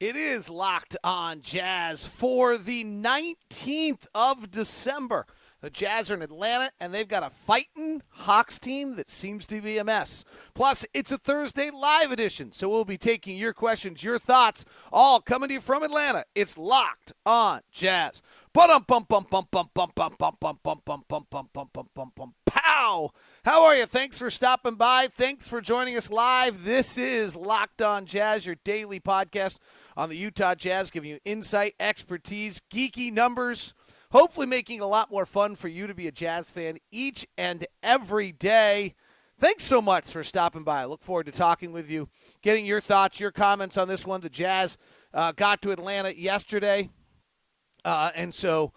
It is Locked On Jazz for the 19th of December. The Jazz are in Atlanta, and they've got a fighting Hawks team that seems to be a mess. Plus, it's a Thursday live edition, so we'll be taking your questions, your thoughts, all coming to you from Atlanta. It's Locked On Jazz. Pow! How are you? Thanks for stopping by. Thanks for joining us live. This is Locked On Jazz, your daily podcast on the Utah Jazz, giving you insight, expertise, geeky numbers, hopefully making it a lot more fun for you to be a Jazz fan each and every day. Thanks so much for stopping by. I look forward to talking with you, getting your thoughts, your comments on this one. The Jazz got to Atlanta yesterday, and so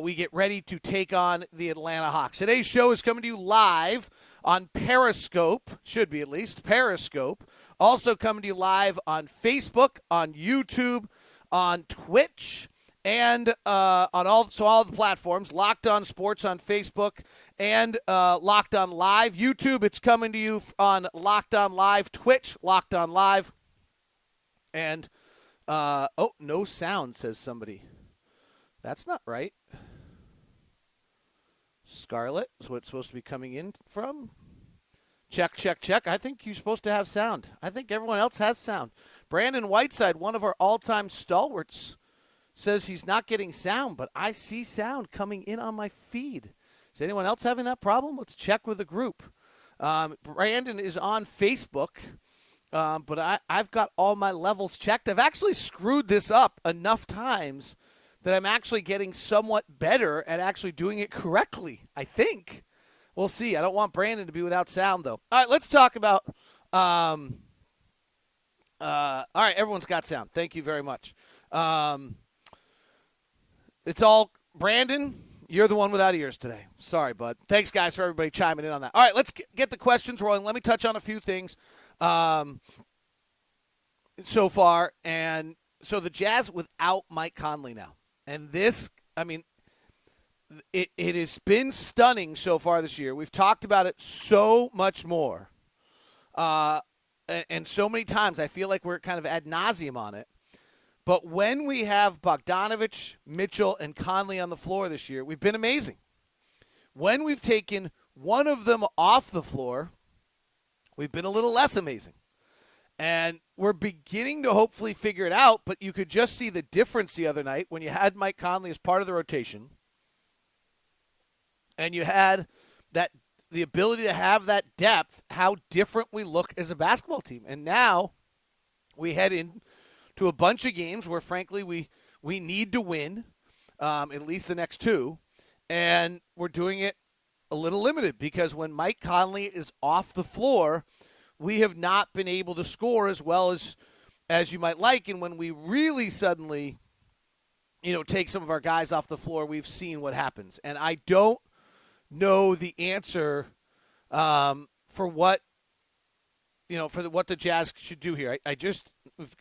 we get ready to take on the Atlanta Hawks. Today's show is coming to you live on Periscope, should be at least, Periscope. Also coming to you live on Facebook, on YouTube, on Twitch, and on all the platforms. Locked On Sports on Facebook and Locked On Live. YouTube, it's coming to you on Locked On Live. Twitch, Locked On Live. And, no sound, says somebody. That's not right. Scarlett is what it's supposed to be coming in from. Check, check, check. I think you're supposed to have sound. I think everyone else has sound. Brandon Whiteside, one of our all-time stalwarts, says he's not getting sound, but I see sound coming in on my feed. Is anyone else having that problem? Let's check with the group. Brandon is on Facebook, but I've got all my levels checked. I've actually screwed this up enough times that I'm actually getting somewhat better at actually doing it correctly, I think. We'll see. I don't want Brandon to be without sound, though. All right, let's talk about all right, everyone's got sound. Thank you very much. It's all Brandon, you're the one without ears today. Sorry, bud. Thanks, guys, for everybody chiming in on that. All right, let's get the questions rolling. Let me touch on a few things so far. And so the Jazz without Mike Conley now. And this, I mean, it has been stunning so far this year. We've talked about it so much more. And so many times I feel like we're kind of ad nauseum on it. But when we have Bogdanovich, Mitchell, and Conley on the floor this year, we've been amazing. When we've taken one of them off the floor, we've been a little less amazing. And we're beginning to hopefully figure it out, but you could just see the difference the other night when you had Mike Conley as part of the rotation and you had the ability to have that depth, how different we look as a basketball team. And now we head in to a bunch of games where, frankly, we need to win, at least the next two, and we're doing it a little limited because when Mike Conley is off the floor, we have not been able to score as well as you might like, and when we really suddenly, take some of our guys off the floor, we've seen what happens. And I don't know the answer for what what the Jazz should do here.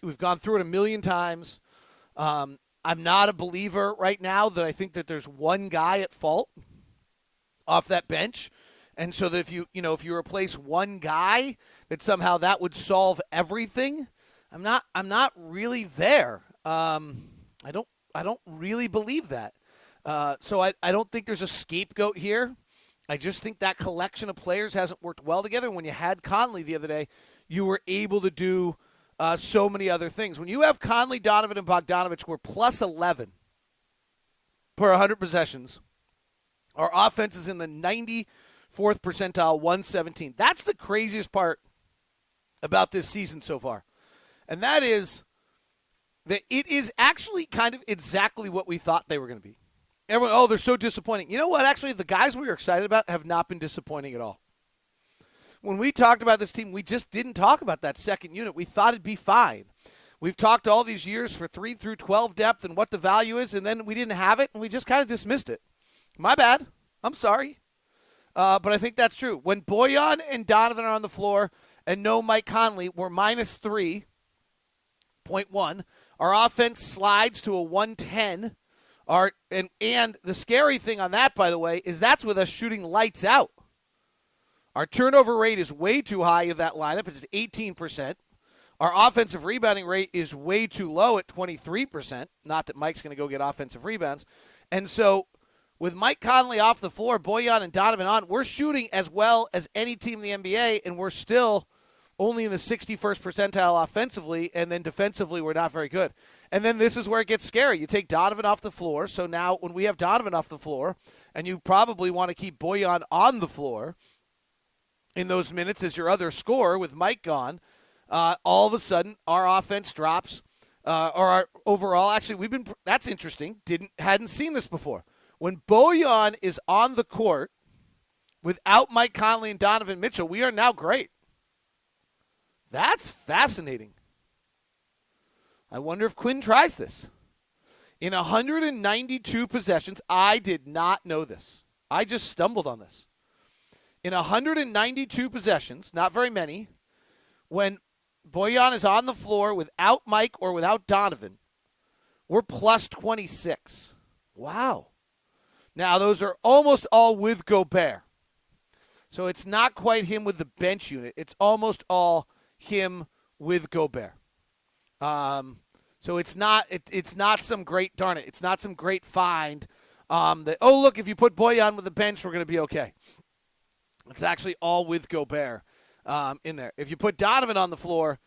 We've gone through it a million times. I'm not a believer right now that I think that there's one guy at fault off that bench. And so that if you replace one guy, that somehow that would solve everything. I'm not really there. I don't really believe that. So I don't think there's a scapegoat here. I just think that collection of players hasn't worked well together. When you had Conley the other day, you were able to do so many other things. When you have Conley, Donovan, and Bogdanovich, we're plus 11 per 100 possessions. Our offense is in the 94th percentile, 117. That's the craziest part about this season so far. And that is that it is actually kind of exactly what we thought they were going to be. Everyone, they're so disappointing. You know what? Actually, the guys we were excited about have not been disappointing at all. When we talked about this team, we just didn't talk about that second unit. We thought it'd be fine. We've talked all these years for 3 through 12 depth and what the value is, and then we didn't have it, and we just kind of dismissed it. My bad. I'm sorry. But I think that's true. When Bojan and Donovan are on the floor and no Mike Conley, we're minus 3.1. Our offense slides to a 110. And the scary thing on that, by the way, is that's with us shooting lights out. Our turnover rate is way too high of that lineup. It's 18%. Our offensive rebounding rate is way too low at 23%. Not that Mike's going to go get offensive rebounds. And so with Mike Conley off the floor, Bojan and Donovan on, we're shooting as well as any team in the NBA, and we're still only in the 61st percentile offensively, and then defensively we're not very good. And then this is where it gets scary. You take Donovan off the floor, so now when we have Donovan off the floor, and you probably want to keep Bojan on the floor in those minutes as your other scorer with Mike gone, all of a sudden our offense drops, or our overall, actually that's interesting, hadn't seen this before. When Bojan is on the court without Mike Conley and Donovan Mitchell, we are now great. That's fascinating. I wonder if Quinn tries this. In 192 possessions, I did not know this. I just stumbled on this. In 192 possessions, not very many, when Bojan is on the floor without Mike or without Donovan, we're plus 26. Wow. Now, those are almost all with Gobert. So it's not quite him with the bench unit. It's almost all him with Gobert. So it's not some great, darn it, it's not some great find that, oh, look, if you put Bojan with the bench, we're going to be okay. It's actually all with Gobert in there. If you put Donovan on the floor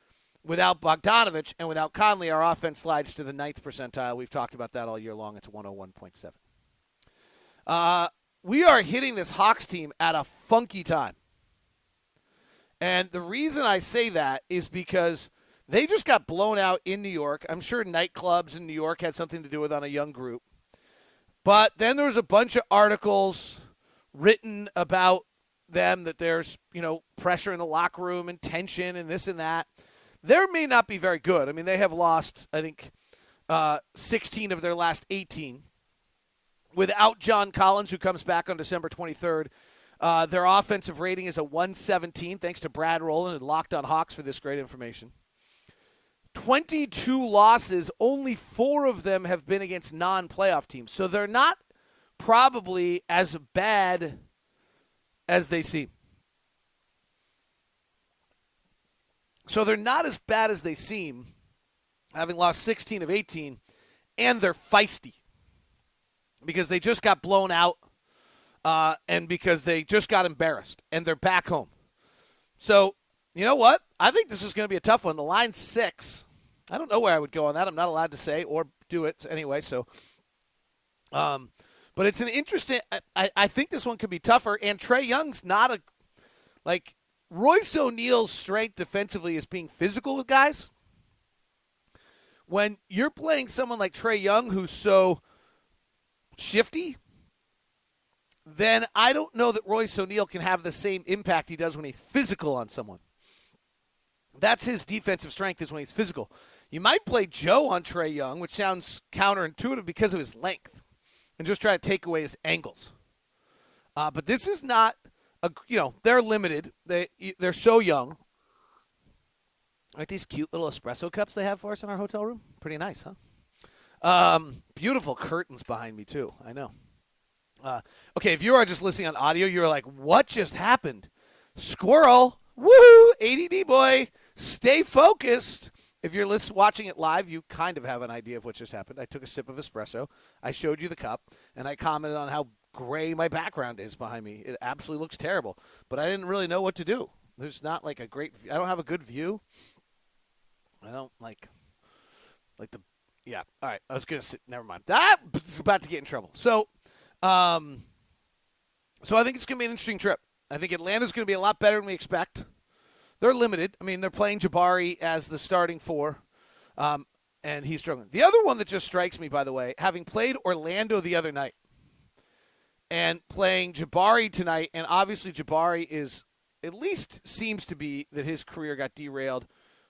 without Bogdanovich and without Conley, our offense slides to the 9th percentile. We've talked about that all year long. It's 101.7. We are hitting this Hawks team at a funky time. And the reason I say that is because they just got blown out in New York. I'm sure nightclubs in New York had something to do with on a young group. But then there was a bunch of articles written about them that there's, pressure in the locker room and tension and this and that. They may not be very good. I mean, they have lost, I think, 16 of their last 18. Without John Collins, who comes back on December 23rd, their offensive rating is a 117, thanks to Brad Rowland and Locked on Hawks for this great information. 22 losses, only 4 of them have been against non-playoff teams. So they're not probably as bad as they seem. So they're not as bad as they seem, having lost 16 of 18, and they're feisty because they just got blown out and because they just got embarrassed, and they're back home. So, you know what? I think this is going to be a tough one. The line's 6. I don't know where I would go on that. I'm not allowed to say or do it anyway. So, but it's an interesting. I think this one could be tougher. And Trae Young's not Royce O'Neal's strength defensively is being physical with guys. When you're playing someone like Trae Young, who's so shifty, then I don't know that Royce O'Neal can have the same impact he does when he's physical on someone. That's his defensive strength, is when he's physical. You might play Joe on Trae Young, which sounds counterintuitive because of his length, and just try to take away his angles. But this is not, they're limited. They're so young. Aren't these cute little espresso cups they have for us in our hotel room? Pretty nice, huh? Beautiful curtains behind me, too. I know. Okay, if you are just listening on audio, you're like, what just happened? Squirrel. Woo! ADD boy. Stay focused. If you're watching it live, you kind of have an idea of what just happened. I took a sip of espresso. I showed you the cup, and I commented on how gray my background is behind me. It absolutely looks terrible, but I didn't really know what to do. There's not like a great – I don't have a good view. I don't like the – yeah. All right. I was going to sit – never mind. That's about to get in trouble. So I think it's going to be an interesting trip. I think Atlanta's going to be a lot better than we expect. They're limited. I mean, they're playing Jabari as the starting 4, and he's struggling. The other one that just strikes me, by the way, having played Orlando the other night and playing Jabari tonight, and obviously Jabari is – at least seems to be that his career got derailed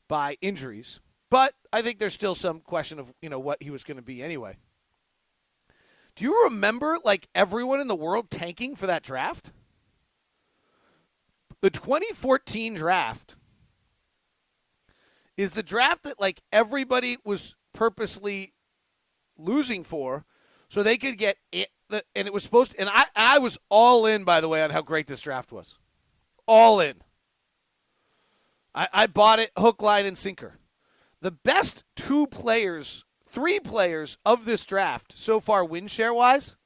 by injuries. But I think there's still some question of, what he was going to be anyway. Do you remember, everyone in the world tanking for that draft? The 2014 draft is the draft that, everybody was purposely losing for so they could get it. And it was supposed to – and I was all in, by the way, on how great this draft was. All in. I bought it hook, line, and sinker. The best three players of this draft so far, win share wise,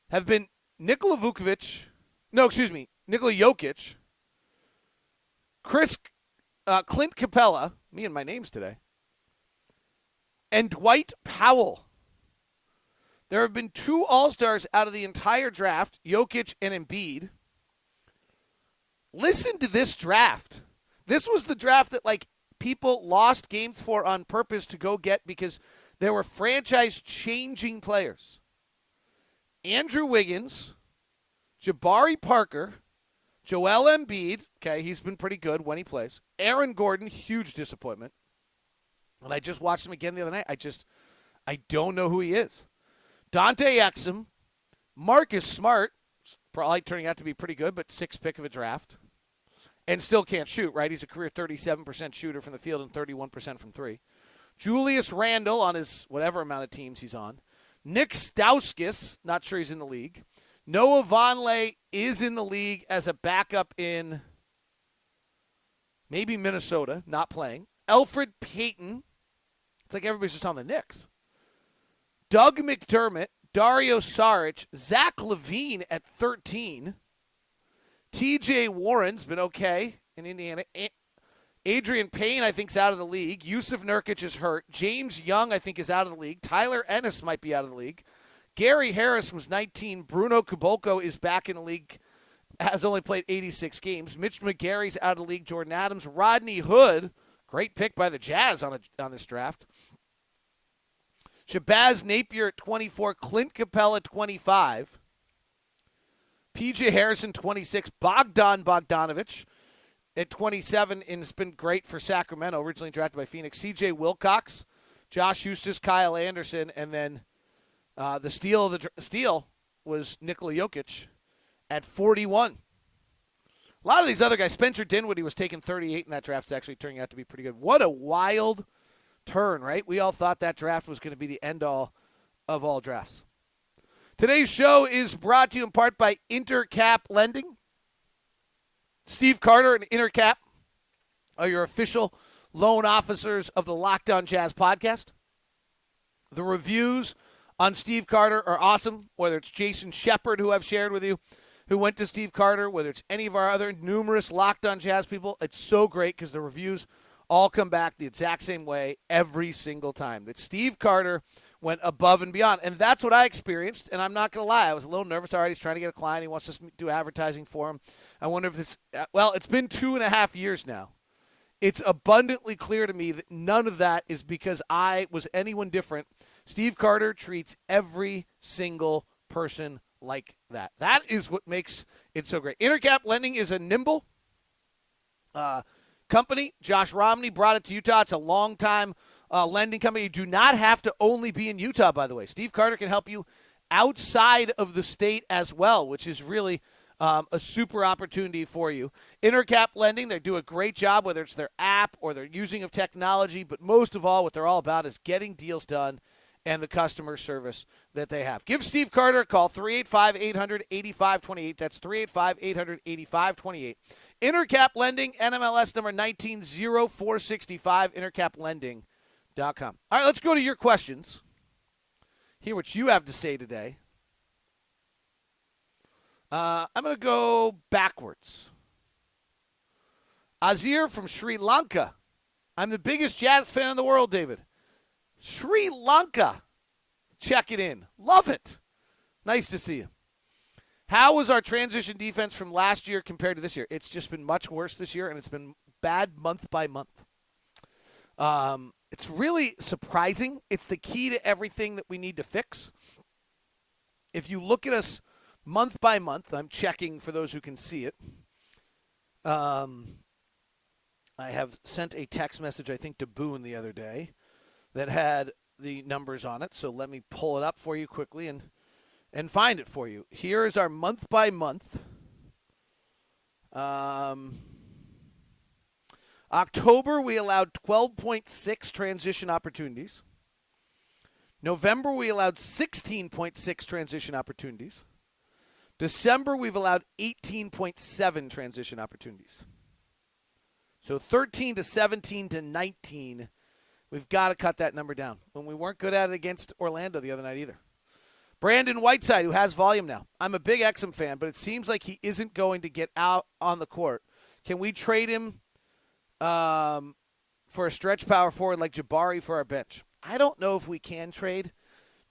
have been Nikola Jokic, Clint Capella, me and my names today, and Dwight Powell. There have been 2 All-Stars out of the entire draft, Jokic and Embiid. Listen to this draft. This was the draft that, people lost games for on purpose to go get because there were franchise-changing players. Andrew Wiggins, Jabari Parker, Joel Embiid. Okay, he's been pretty good when he plays. Aaron Gordon, huge disappointment. And I just watched him again the other night. I don't know who he is. Dante Exum, Marcus Smart, probably turning out to be pretty good, but 6th pick of a draft. And still can't shoot, right? He's a career 37% shooter from the field and 31% from 3. Julius Randle on his whatever amount of teams he's on. Nick Stauskas, not sure he's in the league. Noah Vonleh is in the league as a backup in maybe Minnesota, not playing. Elfrid Payton. It's like everybody's just on the Knicks. Doug McDermott, Dario Saric, Zach LaVine at 13. TJ Warren's been okay in Indiana. Adrian Payne, I think, is out of the league. Yusuf Nurkic is hurt. James Young, I think, is out of the league. Tyler Ennis might be out of the league. Gary Harris was 19. Bruno Caboclo is back in the league, has only played 86 games. Mitch McGary's out of the league. Jordan Adams. Rodney Hood, great pick by the Jazz on this draft. Shabazz Napier at 24. Clint Capella, 25. P.J. Harrison, 26. Bogdan Bogdanovic at 27, and it's been great for Sacramento, originally drafted by Phoenix. C.J. Wilcox, Josh Huestis, Kyle Anderson, and then the steal was Nikola Jokic at 41. A lot of these other guys, Spencer Dinwiddie was taken 38 in that draft. It's actually turning out to be pretty good. What a wild turn, right? We all thought that draft was going to be the end-all of all drafts. Today's show is brought to you in part by Intercap Lending. Steve Carter and Intercap are your official loan officers of the Locked On Jazz podcast. The reviews on Steve Carter are awesome, whether it's Jason Shepard, who I've shared with you, who went to Steve Carter, whether it's any of our other numerous Locked On Jazz people. It's so great because the reviews all come back the exact same way every single time. That Steve Carter went above and beyond. And that's what I experienced, and I'm not going to lie. I was a little nervous already. He's trying to get a client. He wants us to do advertising for him. I wonder if this – well, it's been 2.5 years now. It's abundantly clear to me that none of that is because I was anyone different. Steve Carter treats every single person like that. That is what makes it so great. Intercap Lending is a nimble company. Josh Romney brought it to Utah. It's a long-time lending company. You do not have to only be in Utah, by the way. Steve Carter can help you outside of the state as well, which is really a super opportunity for you. Intercap Lending, they do a great job, whether it's their app or their using of technology, but most of all, what they're all about is getting deals done and the customer service that they have. Give Steve Carter a call, 385-800-8528. That's 385-800-8528. Intercap Lending, NMLS number 190465, intercaplending.com. All right, let's go to your questions. Hear what you have to say today. I'm going to go backwards. Azir from Sri Lanka. I'm the biggest Jazz fan in the world, David. Sri Lanka. Check it in. Love it. Nice to see you. How was our transition defense from last year compared to this year? It's just been much worse this year, and it's been bad month by month. It's really surprising. It's the key to everything that we need to fix. If you look at us month by month, I'm checking for those who can see it. I have sent a text message, I think, to Boone the other day that had the numbers on it. So let me pull it up for you quickly and find it for you. Here is our month by month. October, we allowed 12.6 transition opportunities. November, we allowed 16.6 transition opportunities. December, we've allowed 18.7 transition opportunities. So 13 to 17 to 19. We've got to cut that number down. When we weren't good at it against Orlando the other night either. Brandon Whiteside, who has volume now. I'm a big Exum fan, but it seems like he isn't going to get out on the court. Can we trade him for a stretch power forward like Jabari for our bench? I don't know if we can trade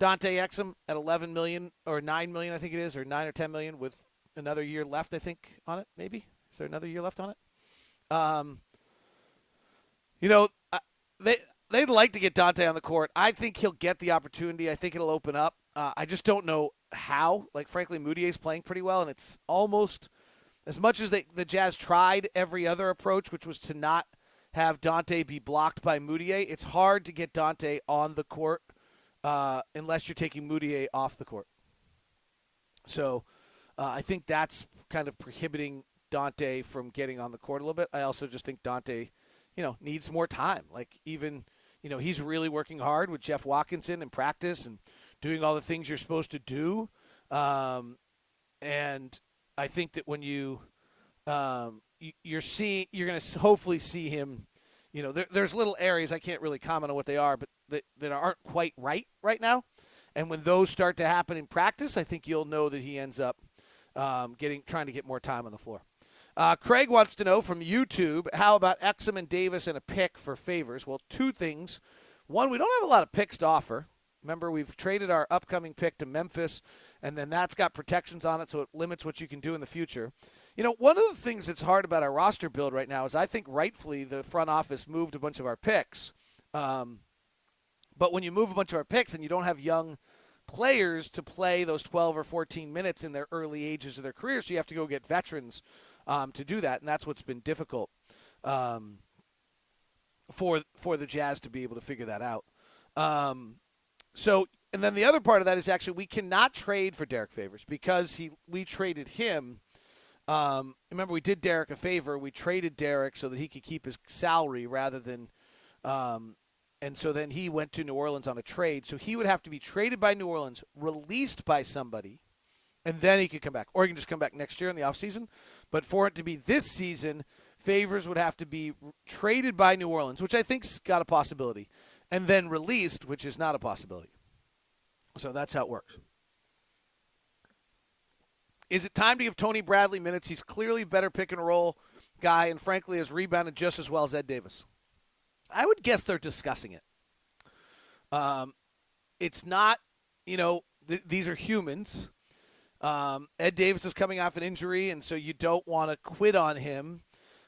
Dante Exum at $11 million or $9 million, I think it is, or $9 or $10 million with another year left, I think, on it, maybe. Is there another year left on it? They'd like to get Dante on the court. I think he'll get the opportunity. I think it'll open up. I just don't know how. Like, frankly, Moutier's playing pretty well, and it's almost as much as the Jazz tried every other approach, which was to not have Dante be blocked by Moutier. It's hard to get Dante on the court unless you're taking Moutier off the court. So I think that's kind of prohibiting Dante from getting on the court a little bit. I also just think Dante, needs more time. Like, even, he's really working hard with Jeff Watkinson in practice and doing all the things you're supposed to do. And I think that when you're going to hopefully see him, there's little areas, I can't really comment on what they are, but that aren't quite right now. And when those start to happen in practice, I think you'll know that he ends up trying to get more time on the floor. Craig wants to know from YouTube, how about Exum and Davis and a pick for Favors? Well, two things. One, we don't have a lot of picks to offer. Remember, we've traded our upcoming pick to Memphis, and then that's got protections on it, so it limits what you can do in the future. One of the things that's hard about our roster build right now is I think rightfully the front office moved a bunch of our picks. But when you move a bunch of our picks and you don't have young players to play those 12 or 14 minutes in their early ages of their career, so you have to go get veterans to do that, and that's what's been difficult for the Jazz to be able to figure that out. And then the other part of that is actually we cannot trade for Derek Favors because we traded him. Remember, we did Derek a favor. We traded Derek so that he could keep his salary rather than and so then he went to New Orleans on a trade. So he would have to be traded by New Orleans, released by somebody, and then he could come back. Or he can just come back next year in the offseason. But for it to be this season, Favors would have to be traded by New Orleans, which I think's got a possibility, and then released, which is not a possibility. So that's how it works. Is it time to give Tony Bradley minutes? He's clearly a better pick-and-roll guy and, frankly, has rebounded just as well as Ed Davis. I would guess they're discussing it. It's not, these are humans. Ed Davis is coming off an injury, and so you don't want to quit on him.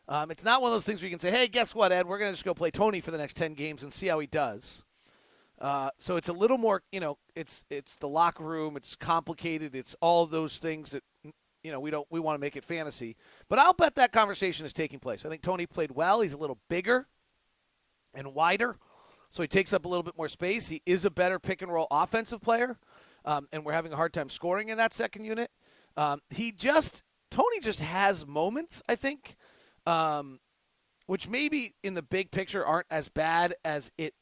It's not one of those things where you can say, hey, guess what, Ed? We're going to just go play Tony for the next 10 games and see how he does. So it's a little more, it's the locker room. It's complicated. It's all of those things that, we want to make it fantasy. But I'll bet that conversation is taking place. I think Tony played well. He's a little bigger and wider, so he takes up a little bit more space. He is a better pick-and-roll offensive player, and we're having a hard time scoring in that second unit. Tony just has moments, I think, which maybe in the big picture aren't as bad as it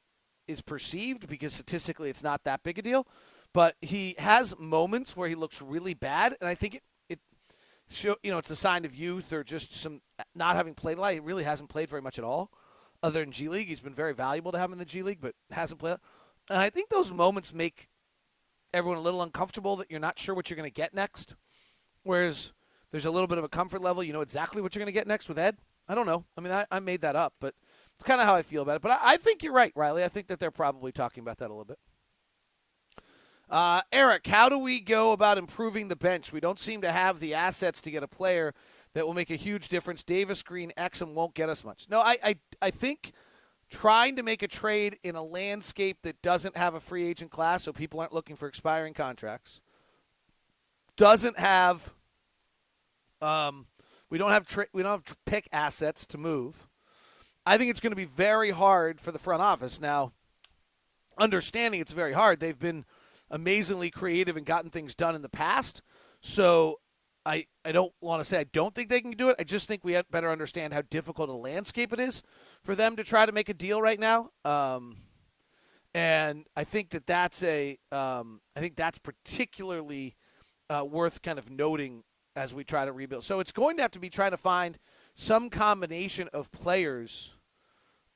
is perceived because statistically it's not that big a deal. But he has moments where he looks really bad, and I think it's a sign of youth or just some not having played a lot. He really hasn't played very much at all other than G League. He's been very valuable to have in the G League, but hasn't played. And I think those moments make everyone a little uncomfortable that you're not sure what you're going to get next, whereas there's a little bit of a comfort level. You know exactly what you're going to get next with Ed. I don't know. I mean, I made that up, but it's kind of how I feel about it. But I think you're right, Riley. I think that they're probably talking about that a little bit. Eric, how do we go about improving the bench? We don't seem to have the assets to get a player that will make a huge difference. Davis, Green, Exum won't get us much. No, I think trying to make a trade in a landscape that doesn't have a free agent class so people aren't looking for expiring contracts, doesn't have we don't have pick assets to move. I think it's going to be very hard for the front office. Now, understanding it's very hard, they've been amazingly creative and gotten things done in the past. So I don't want to say I don't think they can do it. I just think we had better understand how difficult a landscape it is for them to try to make a deal right now. And I think that's particularly worth kind of noting as we try to rebuild. So it's going to have to be trying to find some combination of players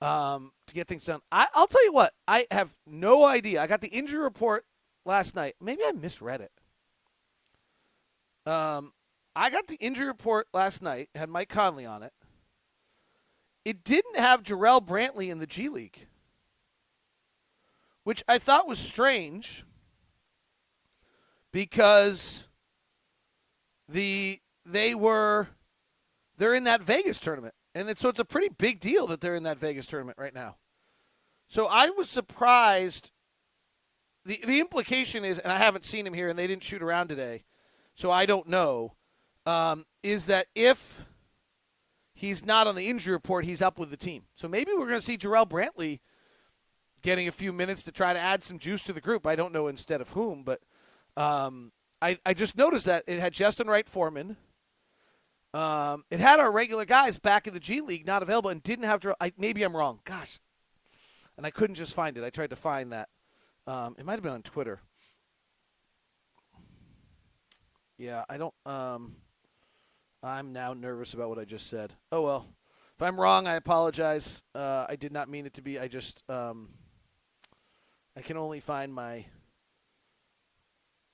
to get things done. I'll tell you what, I have no idea. I got the injury report last night. Maybe I misread it. I got the injury report last night. It had Mike Conley on it. It didn't have Jarrell Brantley in the G League, which I thought was strange because they're in that Vegas tournament. And so it's a pretty big deal that they're in that Vegas tournament right now. So I was surprised. The implication is, and I haven't seen him here, and they didn't shoot around today, so I don't know, is that if he's not on the injury report, he's up with the team. So maybe we're going to see Jarrell Brantley getting a few minutes to try to add some juice to the group. I don't know instead of whom, but I just noticed that it had Justin Wright Foreman. It had our regular guys back in the G League not available and didn't have maybe I'm wrong. Gosh. And I couldn't just find it. I tried to find that. It might have been on Twitter. Yeah, I don't I'm now nervous about what I just said. Oh well. If I'm wrong, I apologize. I did not mean it to be. I just I can only find my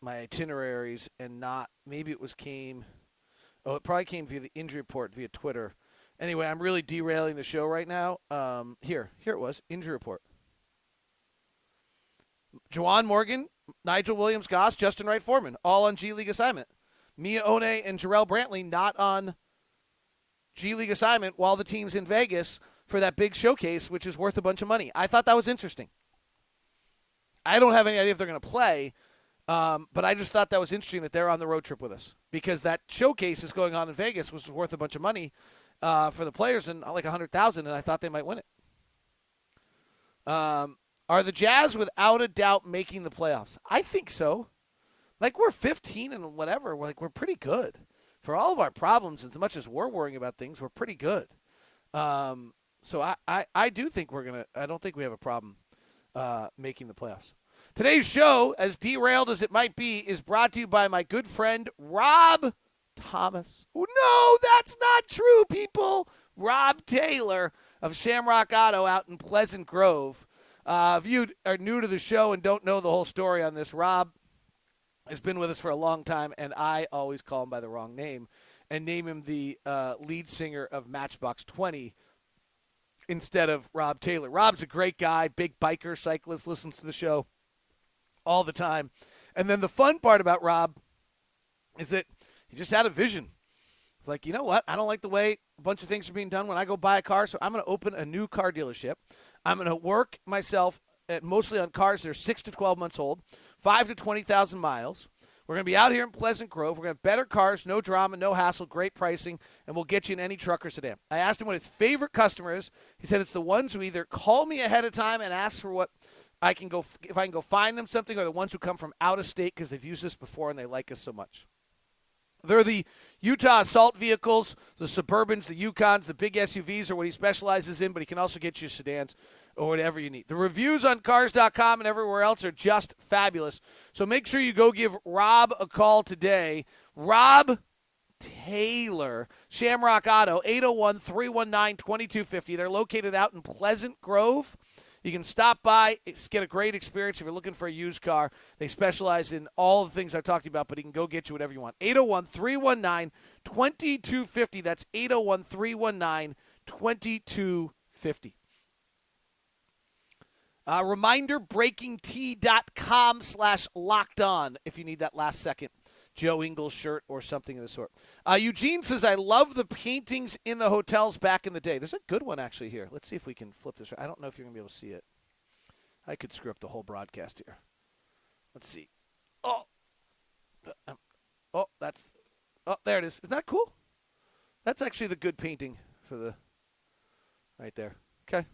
itineraries and not maybe it probably came via the injury report via Twitter. Anyway, I'm really derailing the show right now. Here it was, injury report. Juwan Morgan, Nigel Williams-Goss, Justin Wright Foreman, all on G League assignment. Mia One and Jarrell Brantley not on G League assignment while the team's in Vegas for that big showcase, which is worth a bunch of money. I thought that was interesting. I don't have any idea if they're going to play, but I just thought that was interesting that they're on the road trip with us because that showcase is going on in Vegas, which is worth a bunch of money for the players and like $100,000, and I thought they might win it. Are the Jazz without a doubt making the playoffs? I think so. Like we're 15 and whatever. We're pretty good for all of our problems. As much as we're worrying about things, we're pretty good. So I do think I don't think we have a problem making the playoffs. Today's show, as derailed as it might be, is brought to you by my good friend Rob Thomas. No, that's not true, people. Rob Taylor of Shamrock Auto out in Pleasant Grove. If you are new to the show and don't know the whole story on this, Rob has been with us for a long time, and I always call him by the wrong name and name him the lead singer of Matchbox 20 instead of Rob Taylor. Rob's a great guy, big biker, cyclist, listens to the show all the time. And then the fun part about Rob is that he just had a vision. It's like, you know what? I don't like the way a bunch of things are being done when I go buy a car, so I'm going to open a new car dealership. I'm going to work myself mostly on cars that are 6 to 12 months old, 5 to 20,000 miles. We're going to be out here in Pleasant Grove. We're going to have better cars, no drama, no hassle, great pricing, and we'll get you in any truck or sedan. I asked him what his favorite customer is. He said it's the ones who either call me ahead of time and ask for what I can go, if I can go find them something, or the ones who come from out of state because they've used this before and they like us so much. They're the Utah assault vehicles, the Suburbans, the Yukons, the big SUVs are what he specializes in, but he can also get you sedans or whatever you need. The reviews on Cars.com and everywhere else are just fabulous. So make sure you go give Rob a call today. Rob Taylor, Shamrock Auto, 801-319-2250. They're located out in Pleasant Grove. You can stop by, get a great experience if you're looking for a used car. They specialize in all the things I've talked about, but he can go get you whatever you want. 801-319-2250. That's 801-319-2250. Reminder, breakingtea.com/lockedon if you need that last second Joe Ingles shirt or something of the sort. Eugene says, I love the paintings in the hotels back in the day. There's a good one actually here. Let's see if we can flip this. I don't know if you're going to be able to see it. I could screw up the whole broadcast here. Let's see. Oh, there it is. Isn't that cool? That's actually the good painting for the right there. Okay.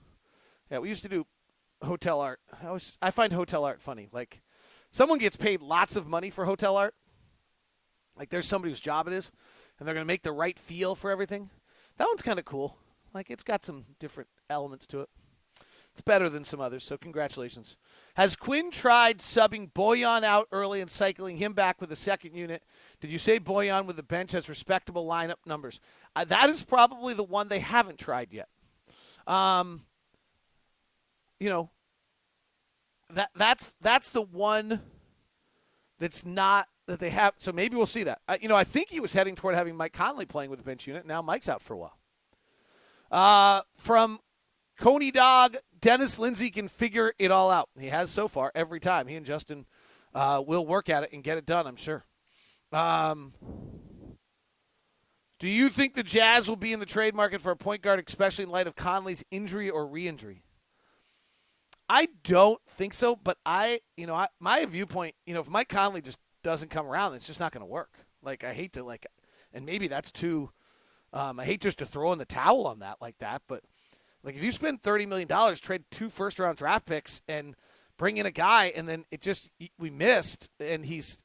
Yeah, we used to do hotel art. I find hotel art funny. Like, someone gets paid lots of money for hotel art. Like, there's somebody whose job it is, and they're going to make the right feel for everything. That one's kind of cool. Like, it's got some different elements to it. It's better than some others, so congratulations. Has Quinn tried subbing Boyan out early and cycling him back with the second unit? Did you say Boyan with the bench has respectable lineup numbers? That is probably the one they haven't tried yet. That's the one that's not that they have. So maybe we'll see that. I think he was heading toward having Mike Conley playing with the bench unit. Now Mike's out for a while. From Coney Dog, Dennis Lindsay can figure it all out. He has so far every time. He and Justin will work at it and get it done, I'm sure. Do you think the Jazz will be in the trade market for a point guard, especially in light of Conley's injury or re-injury? I don't think so, but my viewpoint, if Mike Conley just doesn't come around, it's just not going to work. Like, I hate to, and maybe that's too, I hate just to throw in the towel on that like that, but if you spend $30 million, trade 2 first-round draft picks, and bring in a guy, and then we missed, and his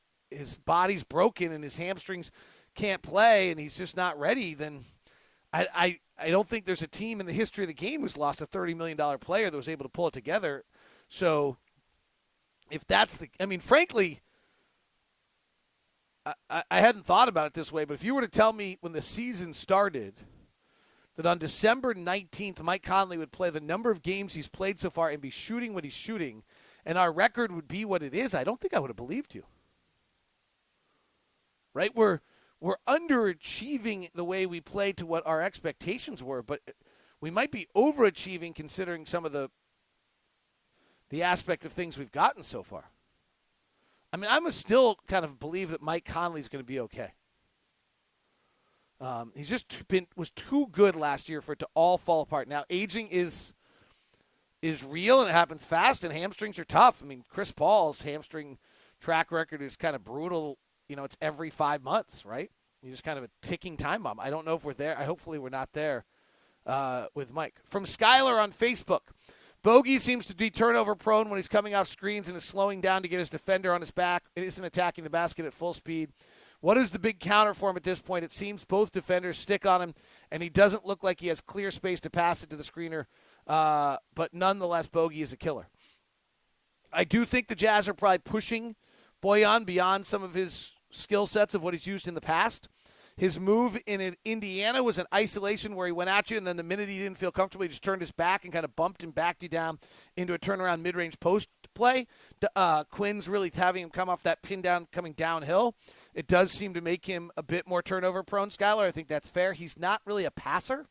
body's broken, and his hamstrings can't play, and he's just not ready, then I don't think there's a team in the history of the game who's lost a $30 million player that was able to pull it together. So if that's frankly, I hadn't thought about it this way, but if you were to tell me when the season started that on December 19th, Mike Conley would play the number of games he's played so far and be shooting what he's shooting, and our record would be what it is, I don't think I would have believed you. Right? We're underachieving the way we play to what our expectations were, but we might be overachieving considering some of the aspect of things we've gotten so far. I'm still kind of believe that Mike Conley's going to be okay. He's just was too good last year for it to all fall apart. Now, aging is real, and it happens fast, and hamstrings are tough. Chris Paul's hamstring track record is kind of brutal. It's every 5 months, right? You're just kind of a ticking time bomb. I don't know if we're there. Hopefully we're not there with Mike. From Skylar on Facebook, Bogey seems to be turnover prone when he's coming off screens and is slowing down to get his defender on his back. It isn't attacking the basket at full speed. What is the big counter for him at this point? It seems both defenders stick on him, and he doesn't look like he has clear space to pass it to the screener. But nonetheless, Bogey is a killer. I do think the Jazz are probably pushing Boyan beyond some of his skill sets of what he's used in the past. His move in Indiana was an isolation where he went at you, and then the minute he didn't feel comfortable, he just turned his back and kind of bumped and backed you down into a turnaround mid-range post play. Quinn's really having him come off that pin down, coming downhill. It does seem to make him a bit more turnover-prone, Skylar. I think that's fair. He's not really a passer,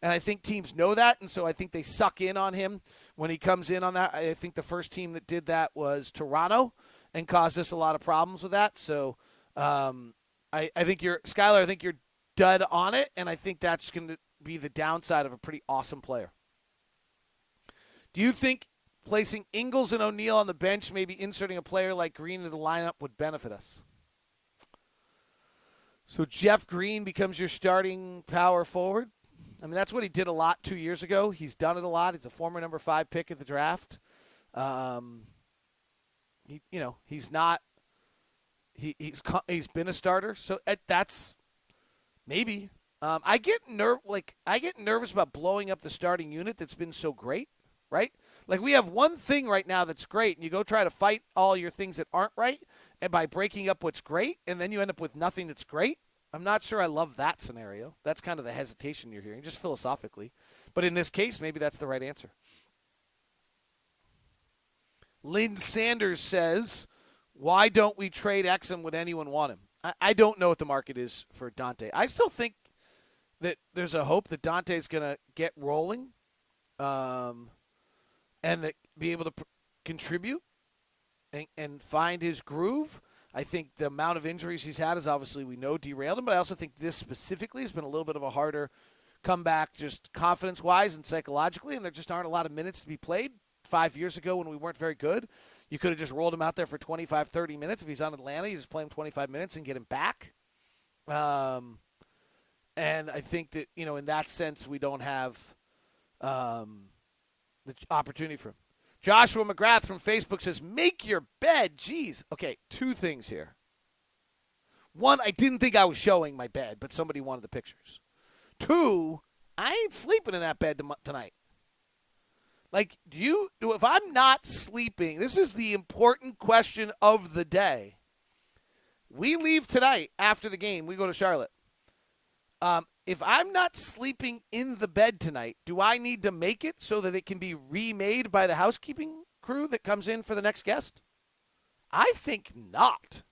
and I think teams know that, and so I think they suck in on him when he comes in on that. I think the first team that did that was Toronto and caused us a lot of problems with that. So I think Skylar, I think you're dead on it, and I think that's going to be the downside of a pretty awesome player. Do you think placing Ingles and O'Neal on the bench, maybe inserting a player like Green into the lineup would benefit us? So Jeff Green becomes your starting power forward? That's what he did a lot 2 years ago. He's done it a lot. He's a former number 5 pick at the draft. He's not. He's been a starter, so that's maybe. I get nervous about blowing up the starting unit that's been so great, right? Like, we have one thing right now that's great, and you go try to fight all your things that aren't right, and by breaking up what's great, and then you end up with nothing that's great. I'm not sure I love that scenario. That's kind of the hesitation you're hearing, just philosophically. But in this case, maybe that's the right answer. Lynn Sanders says, why don't we trade Exum? Would anyone want him? I don't know what the market is for Dante. I still think that there's a hope that Dante's going to get rolling and that be able to contribute and find his groove. I think the amount of injuries he's had is obviously, we know, derailed him, but I also think this specifically has been a little bit of a harder comeback just confidence-wise and psychologically, and there just aren't a lot of minutes to be played. 5 years ago when we weren't very good, you could have just rolled him out there for 25, 30 minutes. If he's on Atlanta, you just play him 25 minutes and get him back. And I think that, in that sense, we don't have the opportunity for him. Joshua McGrath from Facebook says, make your bed. Jeez. Okay, 2 things here. One, I didn't think I was showing my bed, but somebody wanted the pictures. 2, I ain't sleeping in that bed tonight. Like, if I'm not sleeping, this is the important question of the day. We leave tonight after the game. We go to Charlotte. If I'm not sleeping in the bed tonight, do I need to make it so that it can be remade by the housekeeping crew that comes in for the next guest? I think not.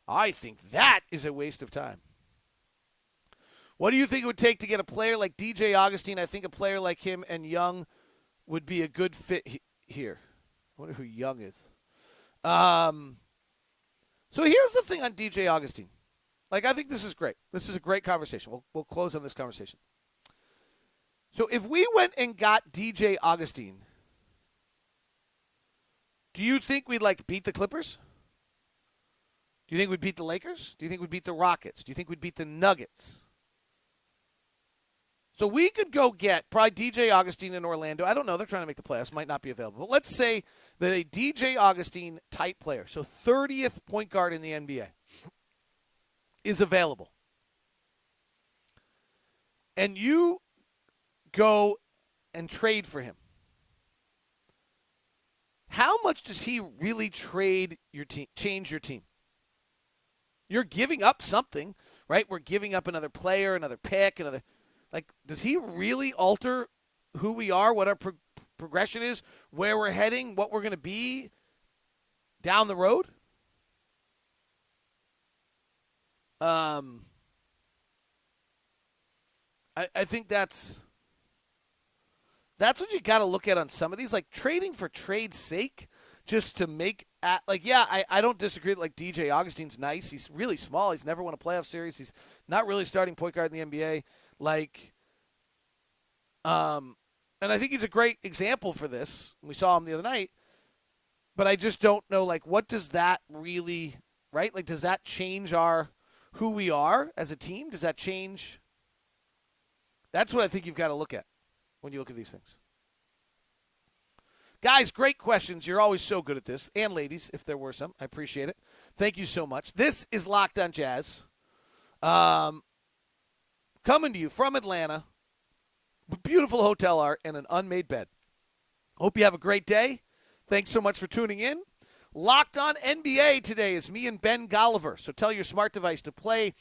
I think that is a waste of time. What do you think it would take to get a player like DJ Augustine? I think a player like him and Young would be a good fit here. I wonder who Young is. So here's the thing on DJ Augustine. Like, I think this is great. This is a great conversation. We'll close on this conversation. So if we went and got DJ Augustine, do you think we'd, beat the Clippers? Do you think we'd beat the Lakers? Do you think we'd beat the Rockets? Do you think we'd beat the Nuggets? So we could go get probably DJ Augustine in Orlando. I don't know. They're trying to make the playoffs. Might not be available. But let's say that a DJ Augustine type player, so 30th point guard in the NBA, is available. And you go and trade for him. How much does he really trade your team, change your team? You're giving up something, right? We're giving up another player, another pick, another. Does he really alter who we are, what our progression is, where we're heading, what we're going to be down the road? I think that's what you got to look at on some of these, trading for trade's sake, just to make I don't disagree that DJ Augustine's nice. He's really small. He's never won a playoff series. He's not really starting point guard in the NBA. And I think he's a great example for this. We saw him the other night, but I just don't know, what does that really, right? Does that change who we are as a team? Does that change? That's what I think you've got to look at when you look at these things. Guys, great questions. You're always so good at this. And ladies, if there were some. I appreciate it. Thank you so much. This is Locked on Jazz. Coming to you from Atlanta. Beautiful hotel art and an unmade bed. Hope you have a great day. Thanks so much for tuning in. Locked on NBA today is me and Ben Golliver. So tell your smart device to play